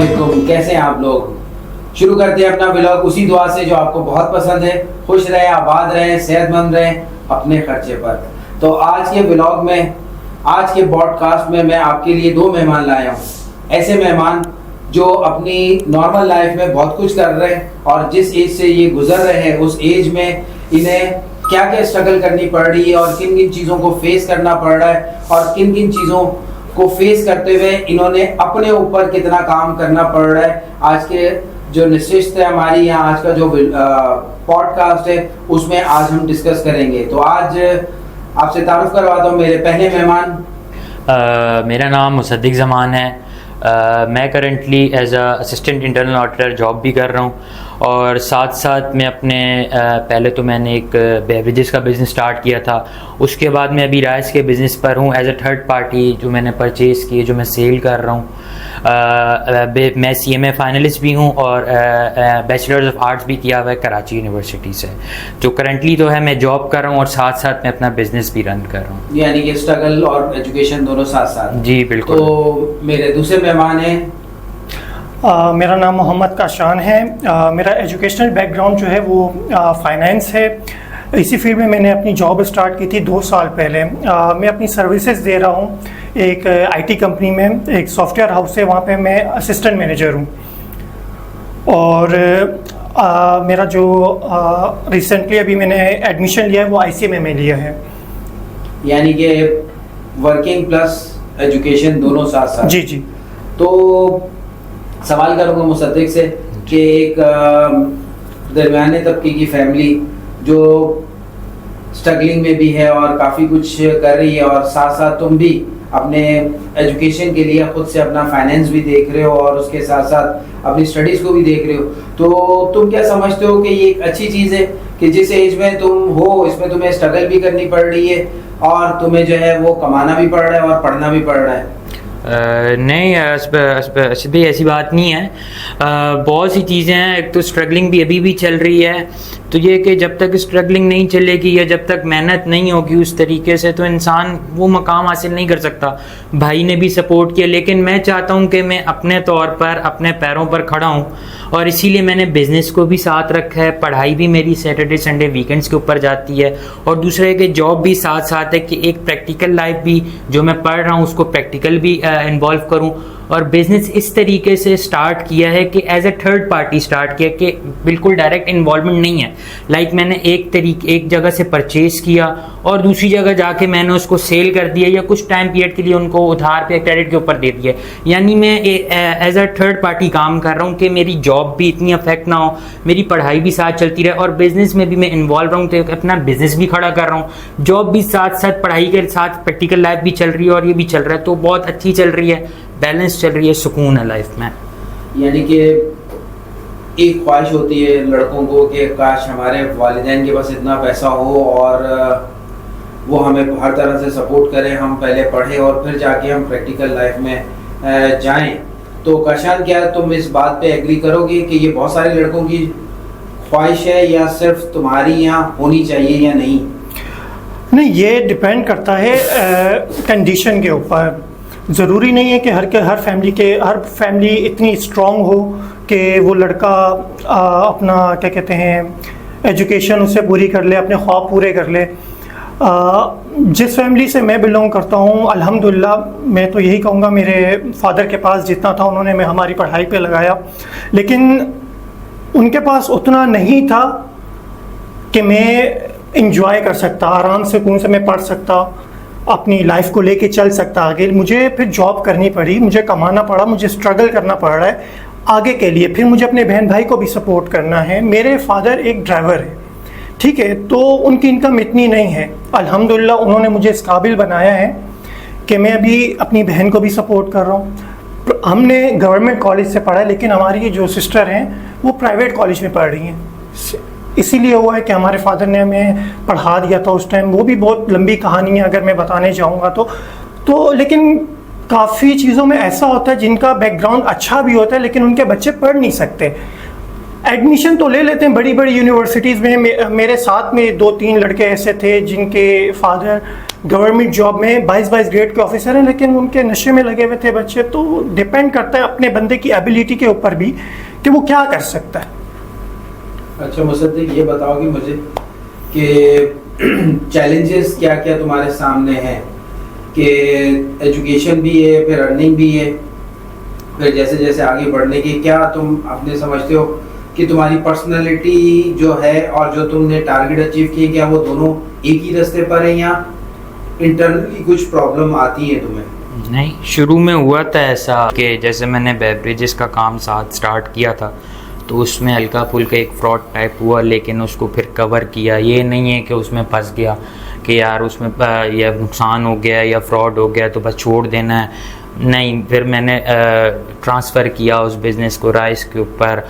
वालेकुम, कैसे हैं आप लोग। शुरू करते हैं अपना व्लॉग उसी दुआ से जो आपको बहुत पसंद है। खुश रहें, आबाद रहें, सेहतमंद रहें अपने खर्चे पर। तो आज के व्लॉग में, आज के पॉडकास्ट में मैं आपके लिए दो मेहमान लाया हूँ। ऐसे मेहमान जो अपनी नॉर्मल लाइफ में बहुत कुछ कर रहे हैं और जिस एज से ये गुजर रहे हैं उस एज में इन्हें क्या क्या स्ट्रगल करनी पड़ रही है और किन किन चीज़ों को फेस करना पड़ रहा है और किन किन चीज़ों को फेस करते हुए इन्होंने अपने ऊपर कितना काम करना पड़ रहा है। आज के जो नशिस्त है हमारी यहाँ, आज का जो पॉडकास्ट है उसमें आज हम डिस्कस करेंगे। तो आज आपसे तारुफ करवाता हूँ मेरे पहले मेहमान। मेरा नाम मुसद्दिक ज़मान है। मैं currently as a assistant internal auditor job भी कर रहा हूँ और साथ साथ मैं अपने पहले तो मैंने एक बेवरेजेस का बिज़नेस स्टार्ट किया था। उसके बाद मैं अभी राइस के बिज़नेस पर हूँ एज अ थर्ड पार्टी, जो मैंने परचेज़ किए, जो मैं सेल कर रहा हूँ। मैं CMA फाइनलिस्ट भी हूँ और बैचलर्स ऑफ आर्ट्स भी किया हुआ है कराची यूनिवर्सिटी से। जो करंटली तो है मैं जॉब कर रहा हूँ और साथ साथ मैं अपना बिज़नेस भी रन कर रहा हूँ। यानी कि स्ट्रगल और एजुकेशन दोनों साथ साथ। जी बिल्कुल। तो मेरे दूसरे मेहमान हैं। मेरा नाम मोहम्मद काशान है। मेरा एजुकेशनल बैकग्राउंड जो है वो फाइनेंस है। इसी फील्ड में मैंने अपनी जॉब स्टार्ट की थी 2 साल पहले। मैं अपनी सर्विसेज दे रहा हूँ एक IT कंपनी में, एक सॉफ्टवेयर हाउस है, वहाँ पे मैं असिस्टेंट मैनेजर हूँ। और मेरा जो रिसेंटली अभी मैंने एडमिशन लिया है वो ICMA में लिया है। यानी कि वर्किंग प्लस एजुकेशन दोनों साथ साथ। जी जी। तो सवाल करूँगा मुसद्दिक से कि एक दरमियाने तबके की फैमिली जो स्ट्रगलिंग में भी है और काफ़ी कुछ कर रही है और साथ साथ तुम भी अपने एजुकेशन के लिए खुद से अपना फाइनेंस भी देख रहे हो और उसके साथ साथ अपनी स्टडीज़ को भी देख रहे हो, तो तुम क्या समझते हो कि ये एक अच्छी चीज़ है कि जिस एज में तुम हो इसमें तुम्हें स्ट्रगल भी करनी पड़ रही है और तुम्हें जो है वो कमाना भी पड़ रहा है और पढ़ना भी पड़ रहा है? नहीं, भी ऐसी बात नहीं है। बहुत सी चीज़ें हैं। एक तो स्ट्रगलिंग भी अभी भी चल रही है, तो ये कि जब तक स्ट्रगलिंग नहीं चलेगी या जब तक मेहनत नहीं होगी उस तरीके से तो इंसान वो मकाम हासिल नहीं कर सकता। भाई ने भी सपोर्ट किया, लेकिन मैं चाहता हूँ कि मैं अपने तौर पर अपने पैरों पर खड़ा हूँ और इसीलिए मैंने बिज़नेस को भी साथ रखा है। पढ़ाई भी मेरी सैटरडे संडे वीकेंड्स के ऊपर जाती है और दूसरे के जॉब भी साथ साथ है कि एक प्रैक्टिकल लाइफ भी जो मैं पढ़ रहा हूँ उसको प्रैक्टिकल भी इन्वॉल्व करूं। और बिजनेस इस तरीके से स्टार्ट किया है कि as a third party start किया कि बिल्कुल डायरेक्ट इन्वॉल्वमेंट नहीं है। लाइक मैंने एक जगह से परचेज किया और दूसरी जगह जाके मैंने उसको सेल कर दिया या कुछ टाइम पीरियड के लिए उनको उधार पे क्रेडिट के ऊपर दे दिया। यानी मैं एज अ थर्ड पार्टी काम कर रहा हूँ कि मेरी जॉब भी इतनी अफेक्ट ना हो, मेरी पढ़ाई भी साथ चलती रहे और बिजनेस में भी मैं इन्वॉल्व रहूँ तो अपना बिजनेस भी खड़ा कर रहा हूँ, जॉब भी साथ साथ, पढ़ाई के साथ प्रैक्टिकल लाइफ भी चल रही है और ये भी चल रहा है। तो बहुत अच्छी चल रही है, बैलेंस चल रही है, सुकून है लाइफ में। यानी कि एक ख्वाहिश होती है लड़कों को कि काश हमारे वालिदैन के पास इतना पैसा हो और वो हमें हर तरह से सपोर्ट करें, हम पहले पढ़ें और फिर जाके हम प्रैक्टिकल लाइफ में जाएं। तो काशान, क्या तुम इस बात पे एग्री करोगे कि ये बहुत सारे लड़कों की ख्वाहिश है या सिर्फ तुम्हारी यहाँ होनी चाहिए या नहीं? नहीं, ये डिपेंड करता है कंडीशन के ऊपर। ज़रूरी नहीं है कि हर फैमिली इतनी स्ट्रॉन्ग हो कि वो लड़का अपना क्या कहते हैं एजुकेशन उससे पूरी कर ले, अपने ख्वाब पूरे कर ले। जिस फैमिली से मैं बिलोंग करता हूँ अल्हम्दुलिल्लाह, मैं तो यही कहूँगा मेरे फादर के पास जितना था उन्होंने मैं हमारी पढ़ाई पे लगाया, लेकिन उनके पास उतना नहीं था कि मैं इंजॉय कर सकता, आराम से सुकून से मैं पढ़ सकता, अपनी लाइफ को लेके चल सकता आगे। मुझे फिर जॉब करनी पड़ी, मुझे कमाना पड़ा, मुझे स्ट्रगल करना पड़ रहा है आगे के लिए। फिर मुझे अपने बहन भाई को भी सपोर्ट करना है। मेरे फादर एक ड्राइवर है, ठीक है, तो उनकी इनकम इतनी नहीं है। अल्हम्दुलिल्लाह उन्होंने मुझे इस काबिल बनाया है कि मैं अभी अपनी बहन को भी सपोर्ट कर रहा हूँ। हमने गवर्नमेंट कॉलेज से पढ़ा है, लेकिन हमारी जो सिस्टर हैं वो प्राइवेट कॉलेज में पढ़ रही हैं। इसीलिए हुआ है कि हमारे फादर ने हमें पढ़ा दिया था उस टाइम। वो भी बहुत लंबी कहानी है अगर मैं बताने जाऊँगा तो लेकिन काफ़ी चीज़ों में ऐसा होता है जिनका बैकग्राउंड अच्छा भी होता है लेकिन उनके बच्चे पढ़ नहीं सकते। एडमिशन तो ले लेते हैं बड़ी बड़ी यूनिवर्सिटीज़ में। मेरे साथ में 2-3 लड़के ऐसे थे जिनके फादर गवर्नमेंट जॉब में 22 ग्रेड के ऑफिसर हैं, लेकिन उनके नशे में लगे हुए थे बच्चे। तो डिपेंड करता है अपने बंदे की एबिलिटी के ऊपर भी कि वो क्या कर सकता है। अच्छा मुसद्दिक, ये बताओगे मुझे कि चैलेंजेस क्या क्या तुम्हारे सामने हैं, कि एजुकेशन भी है, फिर अर्निंग भी है, फिर जैसे जैसे आगे बढ़ने की क्या तुम अपने समझते हो कि तुम्हारी पर्सनालिटी जो है और जो तुमने टारगेट अचीव किए, क्या वो दोनों एक ही रास्ते पर है या इंटरनली कुछ प्रॉब्लम आती है तुम्हें? नहीं, शुरू में हुआ था ऐसा कि जैसे मैंने बेवरेजेस का काम साथ स्टार्ट किया था तो उसमें हल्का फुल्का एक फ्रॉड टाइप हुआ, लेकिन उसको फिर कवर किया। ये नहीं है कि उसमें फंस गया कि यार उसमें या नुकसान हो गया या फ्रॉड हो गया तो बस छोड़ देना है, नहीं। फिर मैंने ट्रांसफ़र किया उस बिज़नेस को राइस के ऊपर।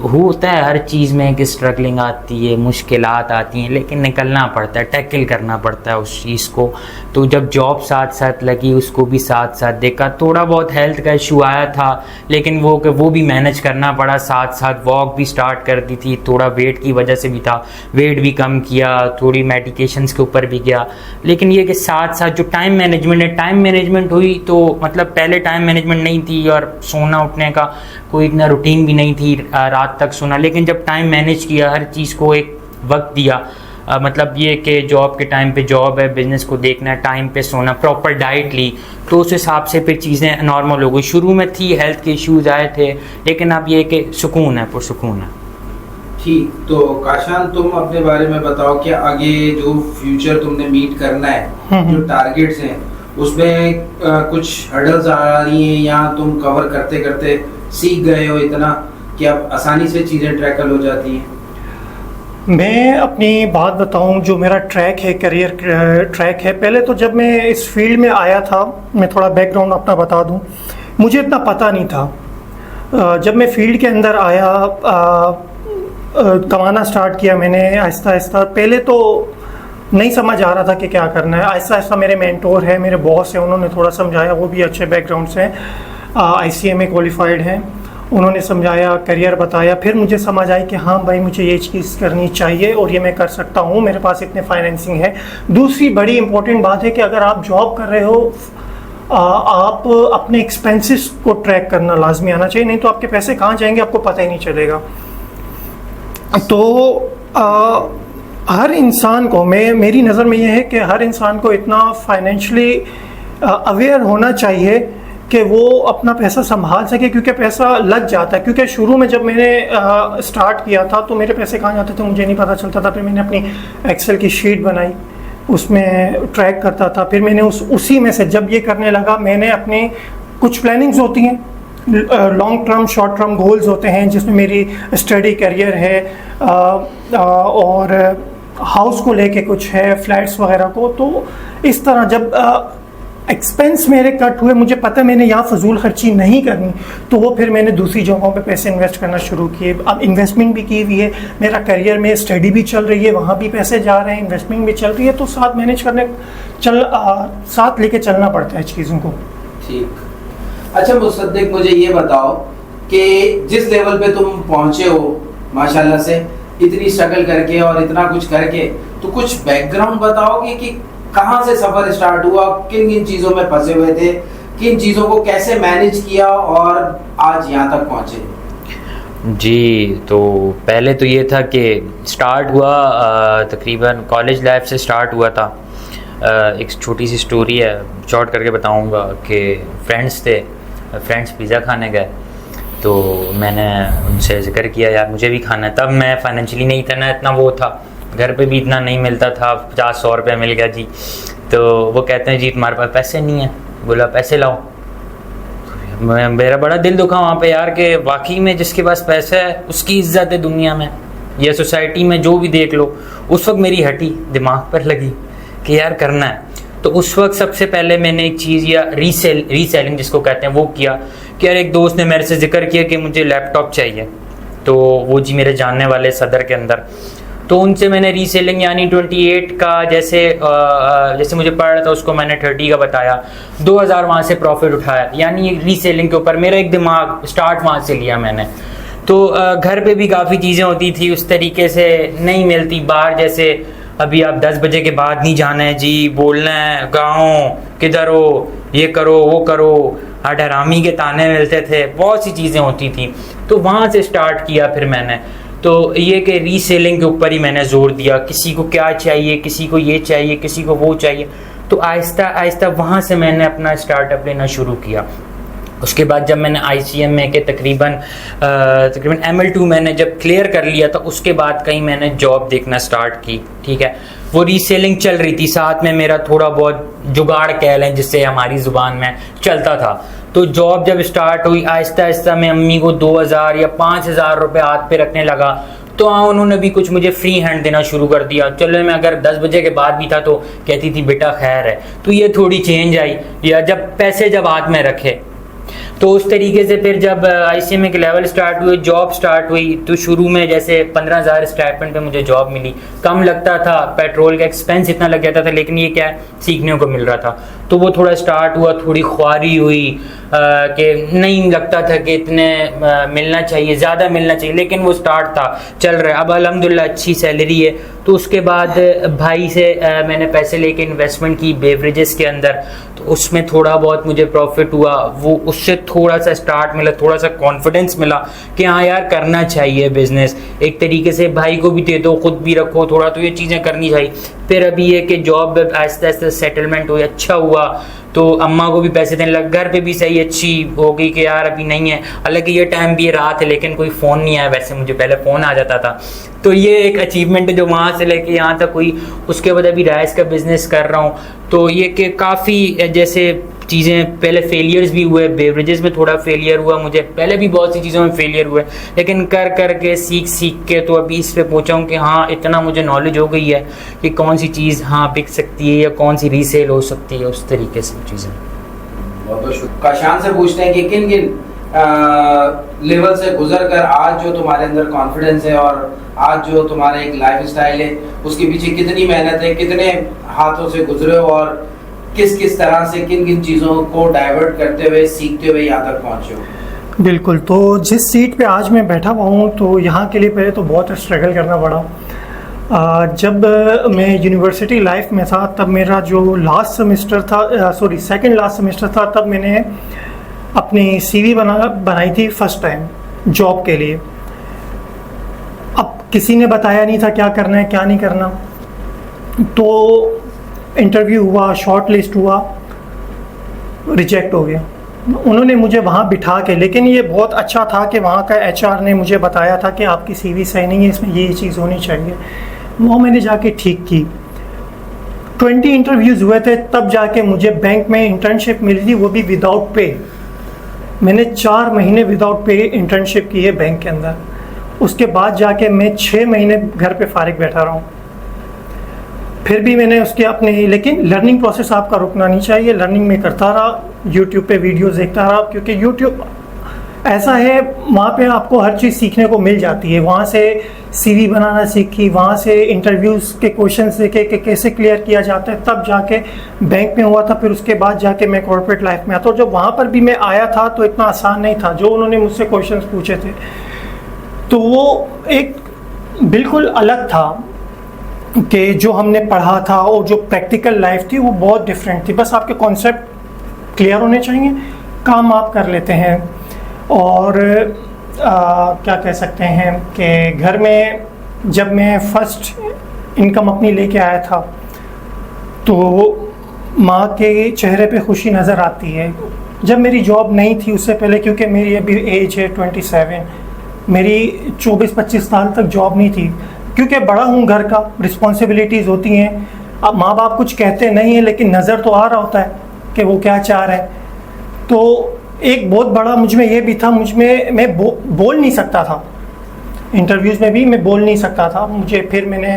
होता है हर चीज़ में कि स्ट्रगलिंग आती है, मुश्किलात आती हैं, लेकिन निकलना पड़ता है, टैकल करना पड़ता है उस चीज़ को। तो जब जॉब साथ साथ लगी उसको भी साथ साथ देखा। थोड़ा बहुत हेल्थ का इशू आया था, लेकिन वो भी मैनेज करना पड़ा। साथ साथ वॉक भी स्टार्ट कर दी थी, थोड़ा वेट की वजह से भी था, वेट भी कम किया, थोड़ी मेडिकेशंस के ऊपर भी गया। लेकिन ये कि साथ साथ जो टाइम मैनेजमेंट है, टाइम मैनेजमेंट हुई तो मतलब पहले टाइम मैनेजमेंट नहीं थी और सोना उठने का कोई इतना रूटीन भी नहीं थी, रात तक सोना। लेकिन जब टाइम मैनेज किया, हर चीज़ को एक वक्त दिया, मतलब ये कि जॉब के टाइम पे जॉब है, बिज़नेस को देखना है, टाइम पे सोना, प्रॉपर डाइट ली, तो उस हिसाब से फिर चीज़ें नॉर्मल हो गई। शुरू में थी, हेल्थ के इश्यूज आए थे, लेकिन अब ये कि सुकून है, पुरसुकून है। ठीक, तो काशान तुम अपने बारे में बताओ कि आगे जो फ्यूचर तुमने मीट करना है, जो टारगेट्स हैं उसमें कुछ हर्डल्स आ रही हैं या तुम कवर करते करते सीख गए हो इतना कि अब आसानी से चीज़ें ट्रैकल हो जाती हैं? मैं अपनी बात बताऊं, जो मेरा ट्रैक है, करियर ट्रैक है, पहले तो जब मैं इस फील्ड में आया था, मैं थोड़ा बैकग्राउंड अपना बता दूं, मुझे इतना पता नहीं था। जब मैं फील्ड के अंदर आया, कमाना स्टार्ट किया मैंने आहिस्ता आहिस्ता। पहले तो नहीं समझ आ रहा था कि क्या करना है। आहिस्ता आहिस्ता मेरे मेंटोर है, मेरे बॉस हैं, उन्होंने थोड़ा समझाया, वो भी अच्छे बैकग्राउंड से हैं, ICMA क्वालिफाइड हैं, उन्होंने समझाया, करियर बताया। फिर मुझे समझ आई कि हाँ भाई, मुझे ये चीज़ करनी चाहिए और ये मैं कर सकता हूँ, मेरे पास इतने फाइनेंसिंग है। दूसरी बड़ी इंपॉर्टेंट बात है कि अगर आप जॉब कर रहे हो, आप अपने एक्सपेंसेस को ट्रैक करना लाजमी आना चाहिए, नहीं तो आपके पैसे कहाँ जाएंगे आपको पता ही नहीं चलेगा। तो हर इंसान को, मेरी नज़र में ये है कि हर इंसान को इतना फाइनेंशियली अवेयर होना चाहिए कि वो अपना पैसा संभाल सके, क्योंकि पैसा लग जाता है। क्योंकि शुरू में जब मैंने स्टार्ट किया था तो मेरे पैसे कहाँ जाते थे मुझे नहीं पता चलता था। फिर मैंने अपनी एक्सेल की शीट बनाई, उसमें ट्रैक करता था। फिर मैंने उसी में से जब ये करने लगा, मैंने अपने कुछ प्लानिंग्स होती हैं, long term short term goals होते हैं, जिसमें मेरी स्टडी करियर है और हाउस को लेके कुछ है, फ्लैट्स वगैरह को। तो इस तरह जब एक्सपेंस मेरे कट हुए, मुझे पता मैंने यहाँ फजूल खर्ची नहीं करनी, तो वो फिर मैंने दूसरी जगहों पे पैसे इन्वेस्ट करना शुरू किए। अब इन्वेस्टमेंट भी की हुई है, मेरा करियर में स्टडी भी चल रही है, वहाँ भी पैसे जा रहे हैं, इन्वेस्टमेंट भी चल रही है, तो साथ मैनेज करने साथ लेके चलना पड़ता है चीज़ों को। ठीक। अच्छा मुसद्दिक, मुझे ये बताओ कि जिस लेवल पे तुम पहुँचे हो माशाल्लाह से, इतनी स्ट्रगल करके और इतना कुछ करके, तो कुछ बैकग्राउंड बताओगे कि कहाँ से सफर स्टार्ट हुआ, किन किन चीजों में फंसे हुए थे, किन चीजों को कैसे मैनेज किया और आज यहाँ तक पहुँचे? जी, तो पहले तो ये था कि स्टार्ट हुआ तकरीबन कॉलेज लाइफ से स्टार्ट हुआ था। एक छोटी सी स्टोरी है, शॉर्ट करके बताऊंगा कि फ्रेंड्स पिज़्ज़ा खाने गए, तो मैंने उनसे जिक्र किया यार मुझे भी खाना है। तब मैं फाइनेंशियली नहीं था ना, इतना वो था, घर पे भी इतना नहीं मिलता था, 50-100 रुपये मिल गया जी। तो वो कहते हैं जी तुम्हारे पास पैसे नहीं है। बोला पैसे लाओ। मेरा बड़ा दिल दुखा वहाँ पे यार कि वाकई में जिसके पास पैसा है उसकी इज्जत है दुनिया में या सोसाइटी में, जो भी देख लो। उस वक्त मेरी हटी दिमाग पर लगी कि यार करना है। तो उस वक्त सबसे पहले मैंने एक चीज़ या रीसेलिंग जिसको कहते हैं वो किया कि यार एक दोस्त ने मेरे से जिक्र किया कि मुझे लैपटॉप चाहिए, तो वो जी मेरे जानने वाले सदर के अंदर, तो उनसे मैंने रीसेलिंग यानी 28 का जैसे मुझे पड़ रहा था उसको मैंने 30 का बताया, 2000 वहाँ से प्रॉफिट उठाया। यानी रीसेलिंग के ऊपर मेरा एक दिमाग स्टार्ट वहाँ से लिया मैंने। तो घर पे भी काफ़ी चीज़ें होती थी उस तरीके से नहीं मिलती, बाहर जैसे अभी आप 10 बजे के बाद नहीं जाना है जी, बोलना है गाँव किधर हो, ये करो वो करो, हरामी के ताने मिलते थे, बहुत सी चीज़ें होती थी। तो वहाँ से स्टार्ट किया फिर मैंने, तो ये कि रीसेलिंग के ऊपर ही मैंने जोर दिया, किसी को क्या चाहिए, किसी को ये चाहिए, किसी को वो चाहिए। तो आहिस्ता आहिस्ता वहाँ से मैंने अपना स्टार्टअप लेना शुरू किया। उसके बाद जब मैंने ICMA के तकरीबन ML2 मैंने जब क्लियर कर लिया, तो उसके बाद कहीं मैंने जॉब देखना स्टार्ट की। ठीक है, वो रीसेलिंग चल रही थी, साथ में मेरा थोड़ा बहुत जुगाड़ कह लें जिससे हमारी ज़ुबान में चलता था। तो जॉब जब स्टार्ट हुई, आहिस्ता आहिस्ता मैं अम्मी को 2000 या 5000 रुपये हाथ पे रखने लगा। तो हाँ, उन्होंने भी कुछ मुझे फ्री हैंड देना शुरू कर दिया। चलो, मैं अगर 10 बजे के बाद भी था तो कहती थी बेटा खैर है। तो ये थोड़ी चेंज आई, या जब पैसे जब हाथ में रखे, तो उस तरीके से फिर जब ICMA के लेवल स्टार्ट हुए, जॉब स्टार्ट हुई, तो शुरू में जैसे 15,000 स्टाइपेंड पे मुझे जॉब मिली। कम लगता था, पेट्रोल का एक्सपेंस इतना लग जाता था, लेकिन ये क्या है, सीखने को मिल रहा था। तो वो थोड़ा स्टार्ट हुआ, थोड़ी ख्वारी हुई कि नहीं लगता था कि इतने मिलना चाहिए, ज़्यादा मिलना चाहिए, लेकिन वो स्टार्ट था, चल रहा है। अब अल्हम्दुलिल्लाह अच्छी सैलरी है। तो उसके बाद भाई से मैंने पैसे लेके इन्वेस्टमेंट की बेवरेजेस के अंदर, तो उसमें थोड़ा बहुत मुझे प्रॉफिट हुआ। वो उससे थोड़ा सा स्टार्ट मिला, थोड़ा सा कॉन्फिडेंस मिला कि हाँ यार करना चाहिए बिजनेस, एक तरीके से भाई को भी दे दो, खुद भी रखो थोड़ा, तो ये चीज़ें करनी चाहिए। फिर अभी ये कि जॉब आहिस्ता आहिस्ता सेटलमेंट हुई, अच्छा हुआ, तो अम्मा को भी पैसे देने लग, घर पे भी सही अच्छी हो गई कि यार अभी नहीं है। हालांकि ये टाइम भी रात है, लेकिन कोई फ़ोन नहीं आया, वैसे मुझे पहले फ़ोन आ जाता था। तो ये एक अचीवमेंट है जो वहाँ से लेके यहाँ तक हुई। उसके बाद अभी राइस का बिज़नेस कर रहा हूँ। तो ये कि काफ़ी जैसे चीज़ें, पहले फेलियर्स भी हुए, बेवरेजेस में थोड़ा फेलियर हुआ मुझे, पहले भी बहुत सी चीज़ों में फेलियर हुए, लेकिन कर कर के सीख के तो अभी इस पे पहुँचा हूँ कि हाँ इतना मुझे नॉलेज हो गई है कि कौन सी चीज़ हाँ बिक सकती है या कौन सी रीसेल हो सकती है, उस तरीके से चीज़ें। बहुत काशान से पूछते हैं कि किन किन लेवल से गुजर कर आज जो तुम्हारे अंदर कॉन्फिडेंस है और आज जो तुम्हारा एक लाइफ स्टाइल है, उसके पीछे कितनी मेहनत है, कितने हाथों से गुजरे हो और किस किस तरह से किन किन चीज़ों को डाइवर्ट करते हुए सीखते हुए यहाँ तक पहुँचे हो? बिल्कुल, तो जिस सीट पे आज मैं बैठा हुआ हूँ, तो यहाँ के लिए पहले तो बहुत स्ट्रगल करना पड़ा। जब मैं यूनिवर्सिटी लाइफ में था, तब मेरा जो लास्ट सेमेस्टर था, सेकंड लास्ट सेमेस्टर था, तब मैंने अपनी CV बनाई थी फर्स्ट टाइम जॉब के लिए। अब किसी ने बताया नहीं था क्या करना है क्या नहीं करना। तो इंटरव्यू हुआ, शॉर्ट लिस्ट हुआ, रिजेक्ट हो गया। उन्होंने मुझे वहाँ बिठा के, लेकिन ये बहुत अच्छा था कि वहाँ का HR ने मुझे बताया था कि आपकी CV सही नहीं है, इसमें ये चीज़ होनी चाहिए। वो मैंने जाके ठीक की। 20 इंटरव्यूज़ हुए थे, तब जाके मुझे बैंक में इंटर्नशिप मिली थी, वो भी विदाउट पे। मैंने 4 महीने विदाउट पे इंटर्नशिप की है बैंक के अंदर। उसके बाद जाके मैं 6 महीने घर पे फारिग बैठा रहा हूँ। फिर भी मैंने उसके अपने, लेकिन लर्निंग प्रोसेस आपका रुकना नहीं चाहिए। लर्निंग में करता रहा, यूट्यूब पे वीडियोस देखता रहा, क्योंकि यूट्यूब ऐसा है, वहाँ पे आपको हर चीज़ सीखने को मिल जाती है। वहाँ से CV बनाना सीखी, वहाँ से इंटरव्यूज़ के क्वेश्चन देखे कि कैसे क्लियर किया जाता है, तब जाके बैंक में हुआ था। फिर उसके बाद जाके मैं कॉर्पोरेट लाइफ में आता हूँ। जब वहाँ पर भी मैं आया था तो इतना आसान नहीं था। जो उन्होंने मुझसे क्वेश्चन पूछे थे, तो वो एक बिल्कुल अलग था कि जो हमने पढ़ा था, और जो प्रैक्टिकल लाइफ थी वो बहुत डिफरेंट थी। बस आपके कॉन्सेप्ट क्लियर होने चाहिए, काम आप कर लेते हैं। और क्या कह सकते हैं कि घर में जब मैं फर्स्ट इनकम अपनी लेके आया था, तो माँ के चेहरे पे खुशी नज़र आती है। जब मेरी जॉब नहीं थी उससे पहले, क्योंकि मेरी अभी एज है 27, मेरी 24-25 साल तक जॉब नहीं थी, क्योंकि बड़ा हूँ, घर का रिस्पॉन्सिबिलिटीज़ होती हैं। अब माँ बाप कुछ कहते नहीं हैं, लेकिन नज़र तो आ रहा होता है कि वो क्या चाह रहे हैं। तो एक बहुत बड़ा मुझ में ये भी था, मैं बोल नहीं सकता था। इंटरव्यूज़ में भी मैं बोल नहीं सकता था। फिर मैंने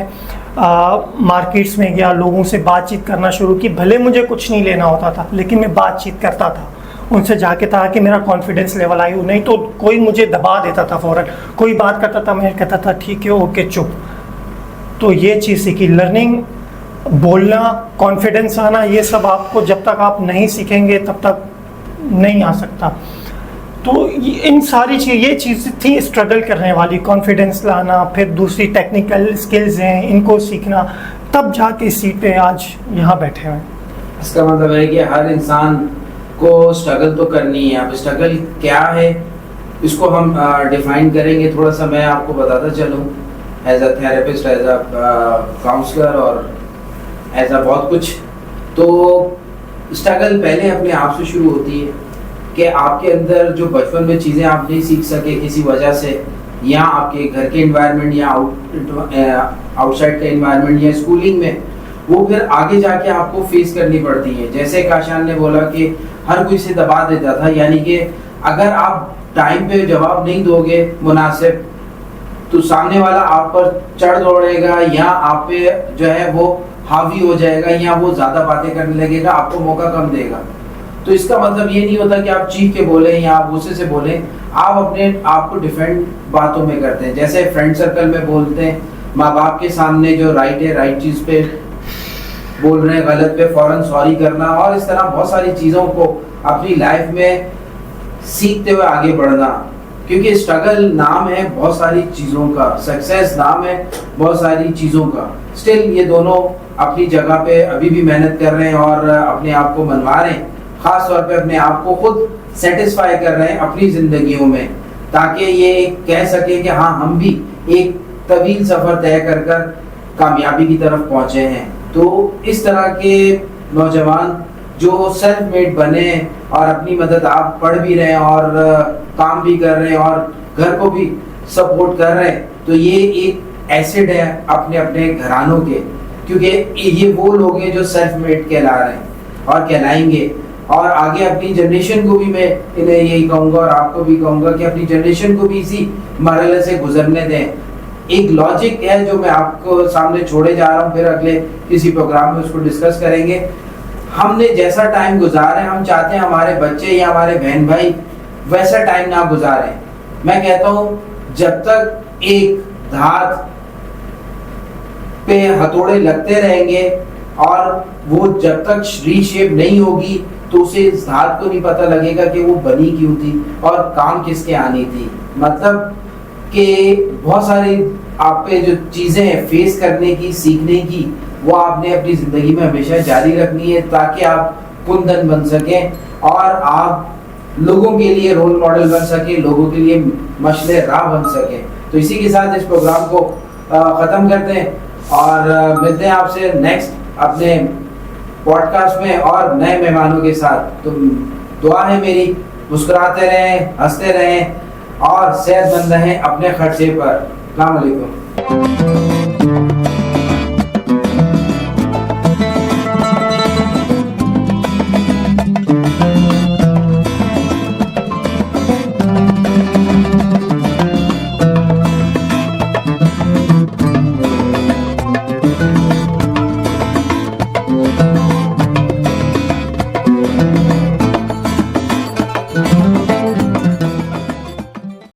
मार्केट्स में गया, लोगों से बातचीत करना शुरू की। भले मुझे कुछ नहीं लेना होता था, लेकिन मैं बातचीत करता था उनसे जाके, ताकि मेरा कॉन्फिडेंस लेवल आई हो। नहीं तो कोई मुझे दबा देता था फ़ौरन। कोई बात करता था, मैं कहता था ठीक है, ओके, चुप। तो ये चीज़ सीखी, लर्निंग, बोलना, कॉन्फिडेंस आना, ये सब आपको जब तक आप नहीं सीखेंगे तब तक नहीं आ सकता। तो इन सारी ये चीज़ें थी स्ट्रगल करने वाली, कॉन्फिडेंस लाना, फिर दूसरी टेक्निकल स्किल्स हैं, इनको सीखना। तब जाके इस सीट पे आज यहाँ बैठे हुए हैं। इसका मतलब है कि हर इंसान को स्ट्रगल तो करनी है। अब स्ट्रगल क्या है इसको हम डिफाइन करेंगे, थोड़ा सा मैं आपको बताता चलूँ as a therapist, as a counsellor और एज अ बहुत कुछ। तो स्ट्रगल पहले अपने आप से शुरू होती है कि आपके अंदर जो बचपन में चीज़ें आप नहीं सीख सके किसी वजह से, या आपके घर के एनवायरनमेंट या आउटसाइड का एनवायरनमेंट या स्कूलिंग में, वो फिर आगे जाके आपको फेस करनी पड़ती है। जैसे काशान ने बोला कि हर कोई से दबा देता था, यानी कि अगर आप टाइम पे जवाब नहीं दोगे मुनासिब तो सामने वाला आप पर चढ़ दौड़ेगा या आप पे जो है वो हावी हो जाएगा या वो ज्यादा बातें करने लगेगा, आपको मौका कम देगा। तो इसका मतलब ये नहीं होता कि आप चीख के बोले या आप गुस्से से बोले, आप अपने आप को डिफेंड बातों में करते हैं। जैसे फ्रेंड सर्कल में बोलते हैं, माँ बाप के सामने जो राइट है राइट चीज पे बोल रहे हैं, गलत पे फौरन सॉरी करना, और इस तरह बहुत सारी चीजों को अपनी लाइफ में सीखते हुए आगे बढ़ना। क्योंकि स्ट्रगल नाम है बहुत सारी चीजों का, सक्सेस नाम है बहुत सारी चीजों का। स्टिल ये दोनों अपनी जगह पे अभी भी मेहनत कर रहे हैं और अपने आप को मनवा रहे हैं, खास तौर पे अपने आप को खुद सेटिस्फाई कर रहे हैं अपनी जिंदगियों में, ताकि ये कह सके कि हाँ हम भी एक तवील सफर तय कर कर कामयाबी की तरफ पहुंचे हैं। तो इस तरह के नौजवान जो सेल्फ मेड बने और अपनी मदद आप पढ़ भी रहे हैं और काम भी कर रहे हैं और घर को भी सपोर्ट कर रहे हैं, तो ये एक एसिड है अपने अपने घरानों के, क्योंकि ये वो लोग हैं जो सेल्फ मेड कहला रहे हैं और कहलाएंगे। और आगे अपनी जनरेशन को भी मैं इन्हें यही कहूँगा और आपको भी कहूँगा कि अपनी जनरेशन को भी इसी मरहले से गुजरने दें। एक लॉजिक है जो मैं आपको सामने छोड़े जा रहा हूँ, फिर अगले किसी प्रोग्राम में उसको डिस्कस करेंगे। हमने जैसा टाइम गुजारे, हम चाहते हैं हमारे बच्चे या हमारे बहन भाई वैसा टाइम ना गुजारें। मैं कहता हूँ जब तक एक धात पे हथौड़े लगते रहेंगे और वो जब तक रीशेप नहीं होगी तो उसे इस धात को नहीं पता लगेगा कि वो बनी क्यों थी और काम किसके आनी थी। मतलब कि बहुत सारी आप पे जो चीजें हैं फेस करने की, सीखने की, वो आपने अपनी जिंदगी में हमेशा जारी रखनी है, ताकि आप कुंदन बन सकें और आप लोगों के लिए रोल मॉडल बन सके, लोगों के लिए मशले राह बन सके। तो इसी के साथ इस प्रोग्राम को खत्म करते हैं और मिलते हैं आपसे नेक्स्ट अपने पॉडकास्ट में और नए मेहमानों के साथ। तो दुआ है मेरी, मुस्कुराते रहें, हंसते रहें और सेहतमंद रहें अपने खर्चे पर। अस्सलाम वालेकुम।